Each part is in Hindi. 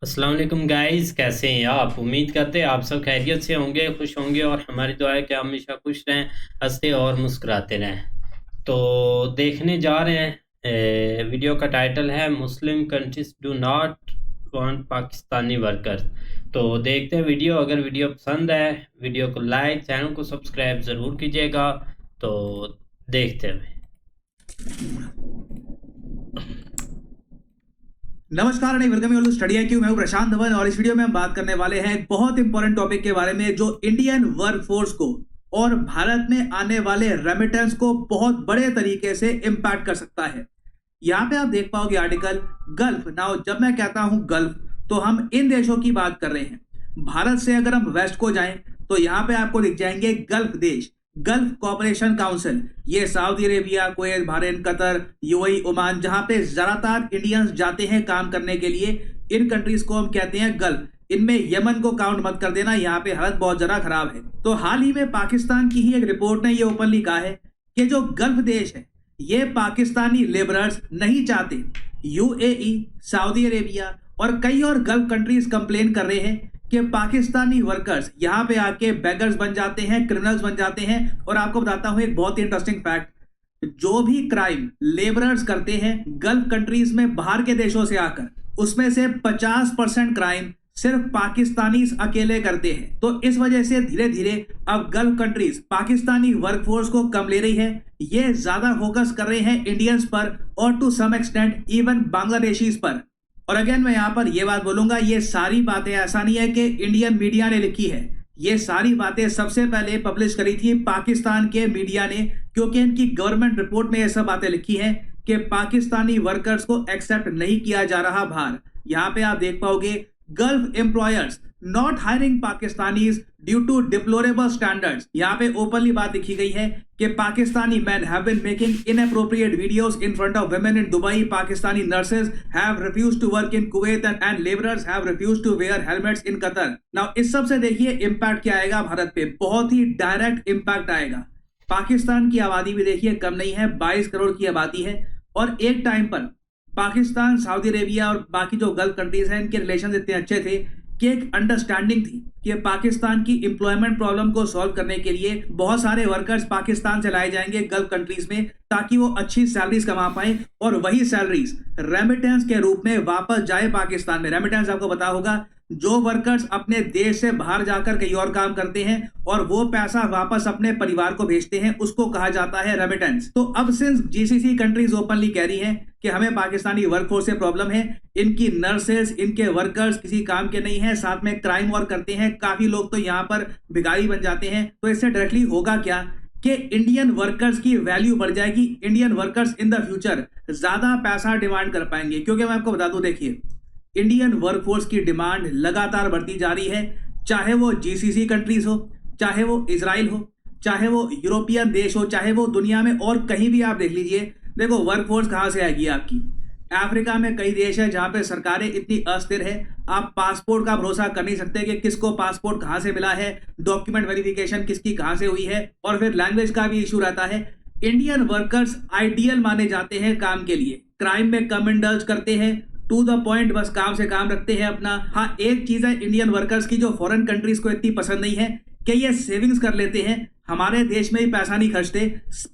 अस्सलाम वालेकुम गाइस, कैसे हैं आप? उम्मीद करते हैं आप सब खैरियत से होंगे, खुश होंगे और हमारी दुआ है कि आप हमेशा खुश रहें, हंसते और मुस्कुराते रहें। तो देखने जा रहे हैं, वीडियो का टाइटल है Muslim countries do not want Pakistani workers. तो देखते हैं वीडियो। अगर वीडियो पसंद है, वीडियो को लाइक, चैनल को सब्सक्राइब ज़रूर कीजिएगा। तो देखते हैं। नमस्कार and welcome to study IQ। मैं हूं प्रशांत धवन और इस वीडियो में हम बात करने वाले हैं एक बहुत इंपॉर्टेंट टॉपिक के बारे में जो इंडियन वर्कफोर्स को और भारत में आने वाले रेमिटेंस को बहुत बड़े तरीके से इंपैक्ट कर सकता है। यहाँ पे आप देख पाओगे आर्टिकल गल्फ। नाउ जब मैं कहता हूं गल्फ तो हम इन देशों की बात कर रहे हैं। भारत से अगर हम वेस्ट को जाएं तो यहाँ पे आपको दिख जाएंगे गल्फ देश, गल्फ कॉपरेशन काउंसिल। ये Saudi Arabia, Kuwait, Bahrain, Qatar, UAE, Oman, जहां पे ज्यादातर इंडियंस जाते हैं काम करने के लिए। इन कंट्रीज को हम कहते हैं गल्फ। इनमें यमन को काउंट मत कर देना, यहाँ पे हालत बहुत ज्यादा खराब है। तो हाल ही में पाकिस्तान की ही एक रिपोर्ट ने ये ओपनली कहा है कि जो गल्फ देश है ये पाकिस्तानी लेबरर्स नहीं चाहते। यूएई, सऊदी अरेबिया और कई और गल्फ कंट्रीज कंप्लेन कर रहे हैं कि पाकिस्तानी वर्कर्स यहाँ पे आके बेगर्स बन जाते हैं, क्रिमिनल्स बन जाते हैं। और आपको बताता हूं एक बहुत ही इंटरेस्टिंग फैक्ट, जो भी क्राइम लेबरर्स करते हैं गल्फ कंट्रीज में बाहर के देशों से आकर, उसमें से 50% क्राइम सिर्फ पाकिस्तानी अकेले करते हैं। तो इस वजह से धीरे धीरे अब गल्फ कंट्रीज पाकिस्तानी वर्कफोर्स को कम ले रही है। ये ज्यादा फोकस कर रहे हैं इंडियंस पर और to some extent even Bangladeshis पर। और अगेन मैं यहां पर यह बात बोलूंगा, ये सारी बातें ऐसा नहीं है कि इंडियन मीडिया ने लिखी है। ये सारी बातें सबसे पहले पब्लिश करी थी पाकिस्तान के मीडिया ने, क्योंकि इनकी गवर्नमेंट रिपोर्ट में ये सब बातें लिखी हैं कि पाकिस्तानी वर्कर्स को एक्सेप्ट नहीं किया जा रहा बाहर। यहां पे आप देख पाओगे gulf employers not hiring Pakistanis due to deplorable standards. यहाँ पे ओपनली बात लिखी गई है कि Pakistani man have been making inappropriate videos in front of women in Dubai. Pakistani nurses have refused to work in Kuwait and labourers have refused to wear helmets in Qatar. Now इस सब से देखिए इंपैक्ट क्या आएगा भारत पे, बहुत ही डायरेक्ट इंपैक्ट आएगा। पाकिस्तान की आबादी भी देखिए कम नहीं है, 22 करोड़ की आबादी है। और एक टाइम पर पाकिस्तान, सऊदी अरेबिया और बाकी जो गल्फ कंट्रीज हैं इनके रिलेशन इतने अच्छे थे कि एक अंडरस्टैंडिंग थी कि पाकिस्तान की एम्प्लॉयमेंट प्रॉब्लम को सॉल्व करने के लिए बहुत सारे वर्कर्स पाकिस्तान से लाए जाएंगे गल्फ कंट्रीज में, ताकि वो अच्छी सैलरीज कमा पाए और वही सैलरीज रेमिटेंस के रूप में वापस जाए पाकिस्तान में। रेमिटेंस आपको पता होगा, जो वर्कर्स अपने देश से बाहर जाकर कहीं और काम करते हैं और वो पैसा वापस अपने परिवार को भेजते हैं, उसको कहा जाता है रेमिटेंस। तो अब सिंस जीसीसी कंट्रीज ओपनली कह रही हैं कि हमें पाकिस्तानी वर्कफोर्स से प्रॉब्लम है, इनकी नर्सेस, इनके वर्कर्स किसी काम के नहीं है, साथ में क्राइम और करते हैं, काफी लोग तो यहाँ पर भिखारी बन जाते हैं। तो इससे डायरेक्टली होगा क्या कि इंडियन वर्कर्स की वैल्यू बढ़ जाएगी। Indian workers in the future ज्यादा पैसा डिमांड कर पाएंगे, क्योंकि मैं आपको बता दूं, देखिए इंडियन वर्कफोर्स की डिमांड लगातार बढ़ती जा रही है। चाहे वो जीसीसी कंट्रीज हो, चाहे वो इजराइल हो, चाहे वो यूरोपियन देश हो, चाहे वो दुनिया में और कहीं भी आप देख लीजिए। देखो वर्कफोर्स कहां से आएगी आपकी? अफ्रीका में कई देश है जहां पे सरकारें इतनी अस्थिर है, आप पासपोर्ट का भरोसा कर नहीं सकते कि किसको पासपोर्ट कहां से मिला है, डॉक्यूमेंट वेरिफिकेशन किसकी कहां से हुई है, और फिर लैंग्वेज का भी इशू रहता है। इंडियन वर्कर्स आइडियल माने जाते हैं काम के लिए, क्राइम में कम इंडल्ज करते हैं, टू द पॉइंट, बस काम से काम रखते हैं अपना। हाँ, एक चीज है इंडियन वर्कर्स की जो फॉरेन कंट्रीज को इतनी पसंद नहीं है कि ये सेविंग्स कर लेते हैं, हमारे देश में ही पैसा नहीं खर्चते,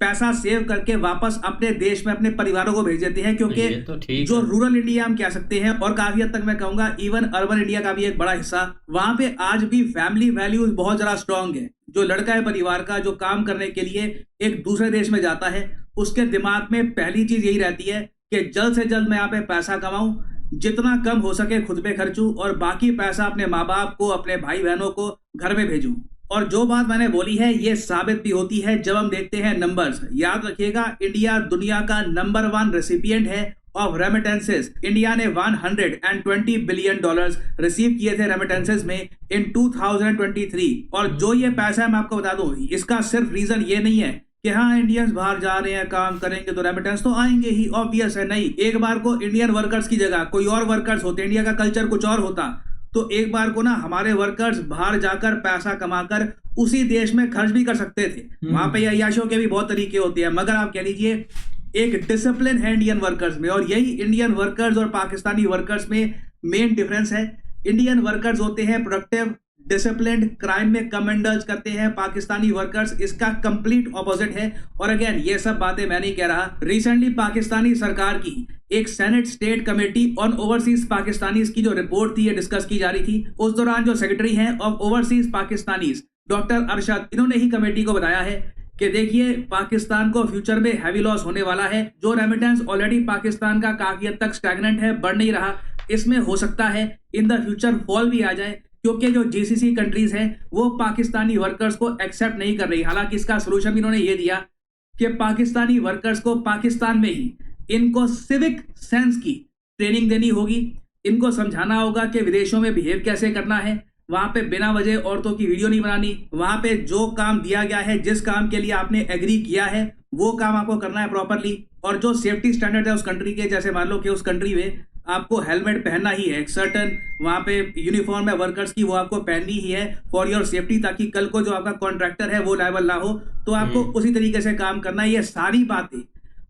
पैसा सेव करके वापस अपने देश में अपने परिवारों को भेज देते हैं। क्योंकि तो जो रूरल इंडिया हम कह सकते हैं, और काफी हद तक मैं कहूंगा इवन अर्बन इंडिया का भी एक बड़ा हिस्सा, वहां पे आज भी फैमिली वैल्यूज बहुत ज्यादा स्ट्रांग है। जो लड़का है परिवार का, जो काम करने के लिए एक दूसरे देश में जाता है, उसके दिमाग में पहली चीज यही रहती है कि जल्द से जल्द मैं यहाँ पे पैसा कमाऊं, जितना कम हो सके खुद पे खर्चूं और बाकी पैसा अपने माँ बाप को, अपने भाई बहनों को घर में भेजूं। और जो बात मैंने बोली है ये साबित भी होती है जब हम देखते हैं नंबर्स। याद रखिएगा, इंडिया दुनिया का नंबर 1 रेसिपिएंट है ऑफ रेमिटेंसेस। इंडिया ने $120 बिलियन रिसीव किए थे रेमिटेंसेस में इन 2023। और जो ये पैसा है मैं आपको बता दूं, इसका सिर्फ रीजन ये नहीं है कि हाँ इंडियंस बाहर जा रहे हैं काम करेंगे तो रेमिटेंस तो आएंगे ही, ऑब्वियस है। नहीं, एक बार को इंडियन वर्कर्स की जगह कोई और वर्कर्स होते, इंडिया का कल्चर कुछ और होता, तो एक बार को ना हमारे वर्कर्स बाहर जाकर पैसा कमाकर उसी देश में खर्च भी कर सकते थे। वहां पे अय्याशों के भी बहुत तरीके होते हैं, मगर आप कह लीजिए एक डिसिप्लिन है इंडियन वर्कर्स में, और यही इंडियन वर्कर्स और पाकिस्तानी वर्कर्स में मेन डिफरेंस है। इंडियन वर्कर्स होते हैं प्रोडक्टिव, डिसिप्लिन्ड, क्राइम में कम इंडल्ज करते हैं। पाकिस्तानी वर्कर्स इसका कंप्लीट ऑपोजिट है। और अगेन ये सब बातें मैं नहीं कह रहा, रिसेंटली पाकिस्तानी सरकार की एक senate state committee on overseas Pakistanis की जो रिपोर्ट थी ये डिस्कस की जा रही थी। उस दौरान जो सेक्रेटरी हैं of overseas Pakistanis doctor Arshad, इन्होंने ही कमेटी को बताया है कि देखिए पाकिस्तान को फ्यूचर में हैवी लॉस होने वाला है। जो रेमिटेंस ऑलरेडी पाकिस्तान का काफी हद तक स्टैग्नेंट है, बढ़ नहीं रहा, इसमें हो सकता है इन द फ्यूचर फॉल भी आ जाए, क्योंकि जो जीसीसी कंट्रीज हैं वो पाकिस्तानी वर्कर्स को एक्सेप्ट नहीं कर रही। हालांकि इसका सोल्यूशन इन्होंने ये दिया कि पाकिस्तानी वर्कर्स को पाकिस्तान में ही इनको सिविक सेंस की ट्रेनिंग देनी होगी, इनको समझाना होगा कि विदेशों में बिहेव कैसे करना है, वहां पे बिना वजह औरतों की वीडियो नहीं बनानी, वहां पे जो काम दिया गया है, जिस काम के लिए आपने एग्री किया है वो काम आपको करना है प्रॉपरली। और जो सेफ्टी स्टैंडर्ड है उस कंट्री के, जैसे मान लो कि उस कंट्री में आपको हेलमेट पहनना ही है, एक सर्टन वहां पे यूनिफॉर्म है वर्कर्स की, वो आपको पहननी ही है फॉर योर सेफ्टी, ताकि कल को जो आपका कॉन्ट्रैक्टर है वो लायबल ना हो, तो आपको उसी तरीके से काम करना है। ये सारी बातें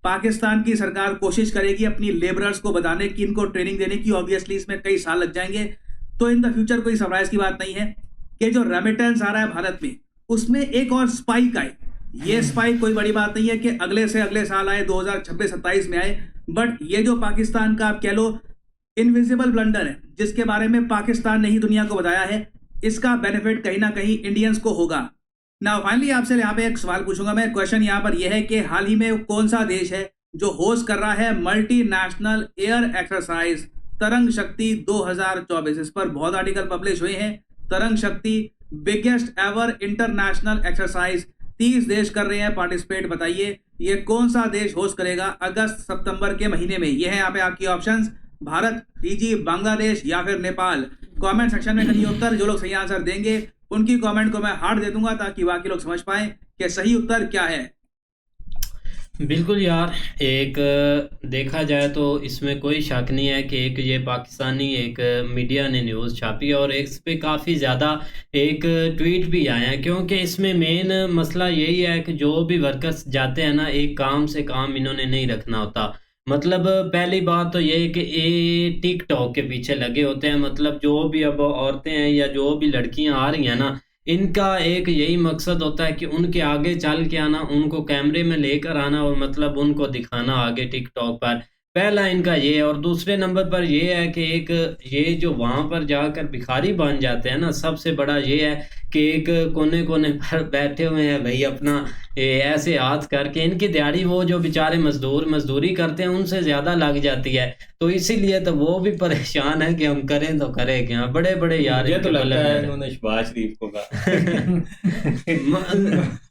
पाकिस्तान की सरकार कोशिश करेगी अपनी लेबरर्स को बताने की, इनको ट्रेनिंग देने की। ऑब्वियसली इसमें कई साल लग जाएंगे, तो इन द फ्यूचर कोई सरप्राइज की बात नहीं है कि जो रेमिटेंस आ रहा है भारत में उसमें एक और स्पाइक आए। ये स्पाइक कोई बड़ी बात नहीं है कि अगले से अगले साल आए, 2026-27 में आए, बट ये जो पाकिस्तान का आप कह लो इनविजिबल ब्लंडर है जिसके बारे में पाकिस्तान ने ही दुनिया को बताया है, इसका बेनिफिट कहीं ना कहीं इंडियंस को होगा। ना फाइनली आपसे यहाँ पे एक सवाल पूछूंगा मैं, क्वेश्चन यहाँ पर यह है कि हाल ही में कौन सा देश है जो होस्ट कर रहा है मल्टीनेशनल एयर एक्सरसाइज तरंग शक्ति 2024? इस पर बहुत आर्टिकल पब्लिश हुए हैं। तरंग शक्ति बिगेस्ट एवर इंटरनेशनल एक्सरसाइज, 30 देश कर रहे हैं पार्टिसिपेट। बताइए ये कौन सा देश होस्ट करेगा अगस्त सितंबर के महीने में? ये है यहाँ पे आपकी ऑप्शंस, भारत, फिजी, बांग्लादेश या फिर नेपाल। कमेंट सेक्शन में करिए उत्तर, जो लोग सही आंसर देंगे उनकी कमेंट को मैं हार्ट दे दूंगा ताकि बाकी लोग समझ पाएं कि सही उत्तर क्या है। बिल्कुल यार, एक देखा जाए तो इसमें कोई शक नहीं है कि एक ये पाकिस्तानी एक मीडिया ने न्यूज़ छापी है और इस पे काफ़ी ज़्यादा एक ट्वीट भी आए हैं, क्योंकि इसमें मेन मसला यही है कि जो भी वर्कर्स जाते हैं ना, एक काम से काम इन्होंने नहीं रखना होता। मतलब पहली बात तो ये है कि ये टिकटॉक के पीछे लगे होते हैं। मतलब जो भी अब औरतें हैं या जो भी लड़कियां आ रही हैं ना, इनका एक यही मकसद होता है कि उनके आगे चल के आना, उनको कैमरे में लेकर आना और मतलब उनको दिखाना आगे टिकटॉक पर। पहला इनका ये है। और दूसरे नंबर पर ये है कि एक ये जो वहाँ पर जाकर भिखारी बन जाते हैं ना, सबसे बड़ा ये है कि एक कोने कोने पर बैठे हुए हैं भाई, अपना ऐसे हाथ करके, इनकी दिहाड़ी वो जो बेचारे मजदूरी करते हैं उनसे ज़्यादा लग जाती है। तो इसीलिए तो वो भी परेशान है कि हम करें तो करें क्या। बड़े बड़े यार, ये तो लगता है इन्होंने शहबाज शरीफ को कहा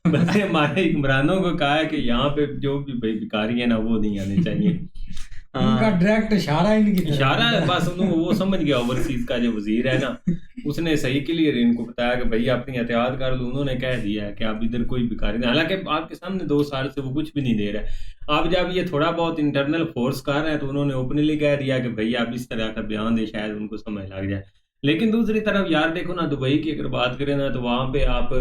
बल्कि हमारे इमरानों को कहा है कि यहाँ पे जो भी भिखारी है ना वो नहीं आने चाहिए। उनका डायरेक्ट इशारा इशारा है बस, वो समझ गया। ओवरसीज का जो वजीर है ना, उसने सही क्लियर इनको बताया कि भाई अपनी एहतियात कर लो। उन्होंने कह दिया है कि आप इधर कोई भिखारी नहीं, हालांकि आपके सामने 2 साल से वो कुछ भी नहीं दे रहा है। आप जब ये थोड़ा बहुत इंटरनल फोर्स कर रहे हैं तो उन्होंने ओपनली कह दिया कि भाई आप इस तरह का बयान दे, शायद उनको समझ लग जाए। लेकिन दूसरी तरफ यार देखो ना, दुबई की अगर बात करें ना, तो वहाँ पे आप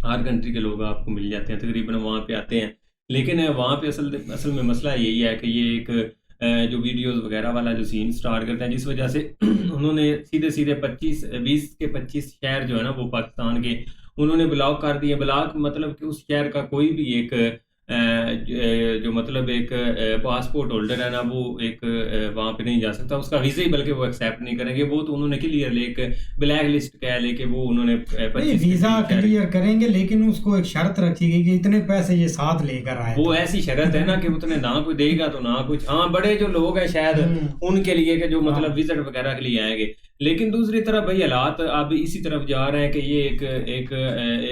हर कंट्री के लोग आपको मिल जाते हैं, तकरीबन वहाँ पे आते हैं। लेकिन वहाँ पे असल में मसला यही है कि ये एक जो वीडियोस वगैरह वाला जो सीन स्टार्ट करते हैं, जिस वजह से उन्होंने सीधे 20 के 25 शहर जो है ना वो पाकिस्तान के उन्होंने ब्लॉक कर दिए। ब्लॉक मतलब कि उस शहर का कोई भी एक जो मतलब एक पासपोर्ट होल्डर है ना, वो एक वहाँ पे नहीं जा सकता, उसका वीज़ा ही बल्कि वो एक्सेप्ट नहीं करेंगे। वो तो उन्होंने क्लियर लेके ब्लैक लिस्ट कह लेके वो उन्होंने वीजा क्लियर करेंगे, लेकिन उसको एक शर्त रखी गई कि इतने पैसे ये साथ लेकर आए। वो ऐसी शर्त है ना कि उतने ना कोई देगा तो ना कुछ। हाँ, बड़े जो लोग हैं शायद उनके लिए कि जो मतलब विजिट वगैरह के लिए आएंगे। लेकिन दूसरी तरफ भाई हालात अब इसी तरफ जा रहे हैं कि ये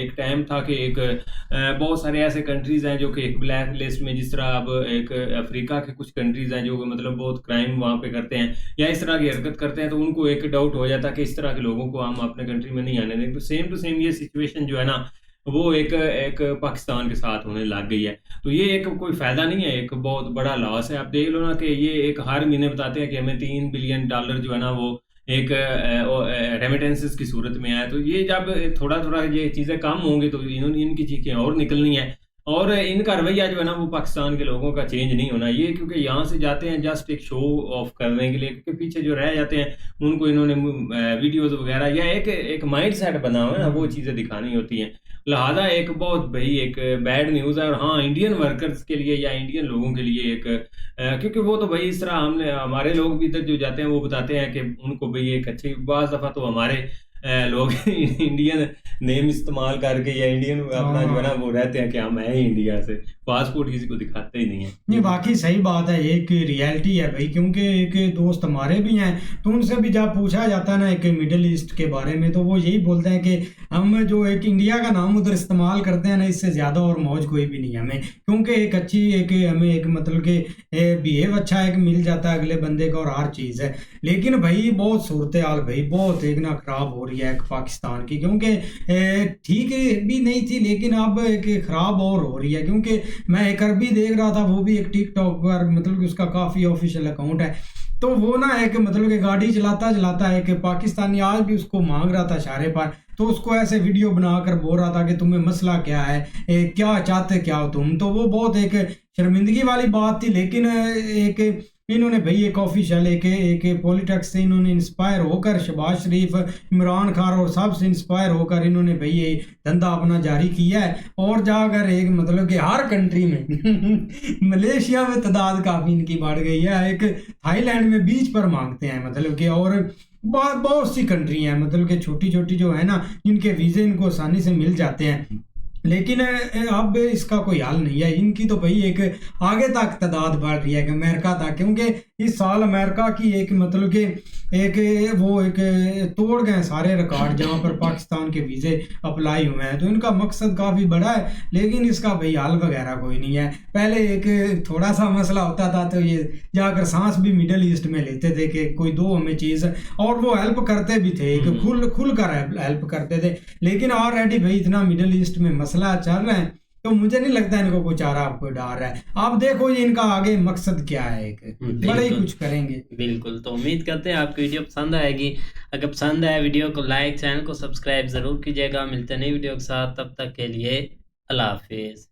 एक टाइम था कि एक बहुत सारे ऐसे कंट्रीज हैं जो कि एक ब्लैक लिस्ट में, जिस तरह अब एक अफ्रीका के कुछ कंट्रीज हैं जो मतलब बहुत क्राइम वहाँ पे करते हैं या इस तरह की हरकत करते हैं, तो उनको एक डाउट हो जाता है कि इस तरह के लोगों को हम अपने कंट्री में नहीं आने देंगे। तो सेम टू सेम ये सिचुएशन जो है ना वो एक पाकिस्तान के साथ होने लग गई है। तो ये एक कोई फायदा नहीं है, एक बहुत बड़ा लॉस है। आप देख लो ना कि ये एक हर महीने बताते हैं कि हमें $3 बिलियन जो है ना वो एक रेमिटेंसेस की सूरत में आया। तो ये जब थोड़ा थोड़ा ये चीज़ें कम होंगी तो इनकी चीज़ें और निकलनी है। और इनका रवैया जो है ना वो पाकिस्तान के लोगों का चेंज नहीं होना ये, क्योंकि यहाँ से जाते हैं जस्ट एक शो ऑफ करने के लिए, क्योंकि पीछे जो रह जाते हैं उनको इन्होंने वीडियोस वगैरह या एक माइंड सेट बना हुआ है ना, वो चीज़ें दिखानी होती हैं। लिहाजा एक बहुत भाई एक बैड न्यूज़ है। और हाँ, इंडियन वर्कर्स के लिए या इंडियन लोगों के लिए एक क्योंकि वो तो भाई इस तरह हमने हमारे लोग भी इधर जो जाते हैं वो बताते हैं कि उनको भाई एक अच्छी बाज़ दफ़ा तो हमारे लोग इंडियन नेम इस्तेमाल करके या इंडियन अपना जो है ना वो रहते हैं कि हम हैं इंडिया से, पासपोर्ट किसी को दिखाते ही नहीं है। नहीं बाकी सही बात है, एक रियलिटी है भाई, क्योंकि एक दोस्त हमारे भी हैं तो उनसे भी जब पूछा जाता है ना एक मिडिल ईस्ट के बारे में तो वो यही बोलते हैं कि हम जो एक इंडिया का नाम उधर इस्तेमाल करते हैं ना, इससे ज़्यादा और मौज कोई भी नहीं है हमें, क्योंकि एक अच्छी एक हमें एक मतलब कि बिहेव अच्छा एक मिल जाता है अगले बंदे का और हर चीज़ है। लेकिन भाई बहुत सूरत हाल भाई बहुत एक ना ख़राब हो रही है एक पाकिस्तान की, क्योंकि ठीक भी नहीं थी लेकिन अब एक ख़राब और हो रही है। क्योंकि मैं एक अरबी देख रहा था, वो भी एक टिकटॉक पर मतलब कि उसका काफ़ी ऑफिशियल अकाउंट है, तो वो ना एक मतलब कि गाड़ी चलाता चलाता है कि पाकिस्तानी आज भी उसको मांग रहा था इशारे पर, तो उसको ऐसे वीडियो बनाकर बोल रहा था कि तुम्हें मसला क्या है, क्या चाहते क्या हो तुम। तो वो बहुत एक शर्मिंदगी वाली बात थी। लेकिन एक इन्होंने भाई एक ऑफिशियल एक पॉलिटिक्स से इन्होंने इंस्पायर होकर शहबाज शरीफ, इमरान खान और सब से इंस्पायर होकर इन्होंने भाई ये धंधा अपना जारी किया है। और जाकर एक मतलब कि हर कंट्री में मलेशिया में तादाद काफ़ी इनकी बढ़ गई है, एक थाईलैंड में बीच पर मांगते हैं मतलब कि, और बहुत सी कंट्री हैं मतलब कि छोटी छोटी जो है ना जिनके वीज़े इनको आसानी से मिल जाते हैं। लेकिन अब इसका कोई हल नहीं है इनकी, तो भाई एक आगे तक तादाद बढ़ रही है कि अमेरिका तक, क्योंकि इस साल अमेरिका की एक मतलब कि एक वो एक तोड़ गए सारे रिकॉर्ड जहाँ पर पाकिस्तान के वीज़े अप्लाई हुए हैं। तो इनका मकसद काफ़ी बड़ा है लेकिन इसका भाई हल वगैरह कोई नहीं है। पहले एक थोड़ा सा मसला होता था तो ये जाकर सांस भी मिडल ईस्ट में लेते थे कि कोई दो हमें चीज़, और वो हेल्प करते भी थे कि खुल कर हेल्प करते थे। लेकिन ऑलरेडी भाई इतना मिडल ईस्ट में मसला चल रहा है तो मुझे नहीं लगता इनको कुछ आ रहा, आपको डर है। आप देखो ये इनका आगे मकसद क्या है, एक बड़ा ही कुछ करेंगे। बिल्कुल, तो उम्मीद करते हैं आपको वीडियो पसंद आएगी। अगर पसंद आए वीडियो को लाइक, चैनल को सब्सक्राइब जरूर कीजिएगा। मिलते हैं नई वीडियो के साथ, तब तक के लिए अल्लाह हाफिज।